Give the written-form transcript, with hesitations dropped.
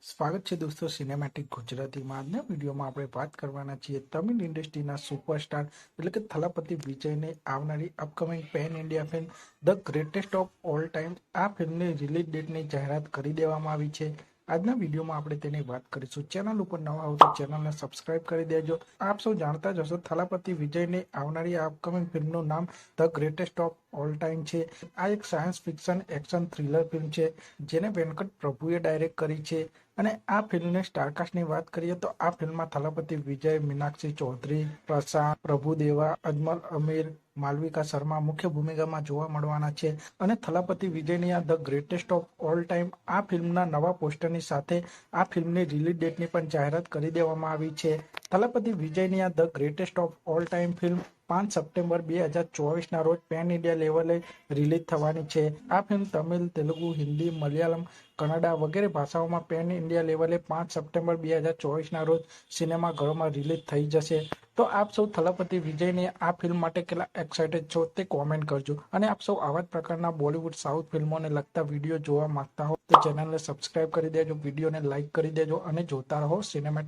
સ્વાગત છે દોસ્તો સિનેમેટિક ગુજરાતીમાં. આજના વિડીયોમાં આપણે વાત કરવાના છીએ તમિલ ઇન્ડસ્ટ્રીના સુપરસ્ટાર એટલે કે થલાપતિ વિજયની આવનારી upcoming pen India film the greatest of all time. આ ફિલ્મની રિલીઝ ડેટની જાહેરાત કરી દેવામાં આવી છે. આજના વિડીયોમાં આપણે તેની વાત કરીશું. ચેનલ ઉપર નવા હો તો ચેનલને સબસ્ક્રાઇબ કરી દેજો. આપ સૌ જાણતા જ હશો થલાપતિ વિજયની આવનારી અપકમિંગ ફિલ્મનું નામ the greatest of all time છે. આ એક science fiction action thriller film છે જેને વેંકટ પ્રભુએ ડાયરેક્ટ કરી છે. અને આ ફિલ્મની સ્ટારકાસ્ટની વાત કરીએ તો આ ફિલ્મમાં થલાપતિ વિજય, મીનાક્ષી ચૌધરી, પ્રશાંત, પ્રભુદેવા, અજમલ અમીર, માલવિકા શર્મા મુખ્ય ભૂમિકામાં જોવા મળવાના છે. અને થલાપતિ વિજયની આ the greatest of all time આ ફિલ્મના નવા પોસ્ટરની સાથે આ ફિલ્મની રિલીઝ ડેટની પણ જાહેરાત કરી દેવામાં આવી છે. થલાપતિ વિજયની આ the greatest of all time film 5 September 2024ના રોજ પેન ઇન્ડિયા લેવલે રિલીઝ થવાની છે. આ ફિલ્મ તમિલ, તેલુગુ, હિન્દી, મલયાલમ, કન્નડા વગેરે ભાષાઓમાં પેન ઇન્ડિયા લેવલે 5 સપ્ટેમ્બર 2024ના રોજ સિનેમાઘરોમાં રિલીઝ થઈ જશે. તો આપ સૌ થલાપતિ વિજયની આ ફિલ્મ માટે કેટલા એક્સાઇટેડ છો તે કોમેન્ટ કરજો. અને આપ સૌ આવા જ પ્રકારના બોલિવૂડ, સાઉથ ફિલ્મોને લગતા વિડીયો જોવા માંગતા હો તો ચેનલને સબસ્ક્રાઇબ કરી દેજો, વિડીયોને લાઇક કરી દેજો અને જોતા રહો સિનેમેટિક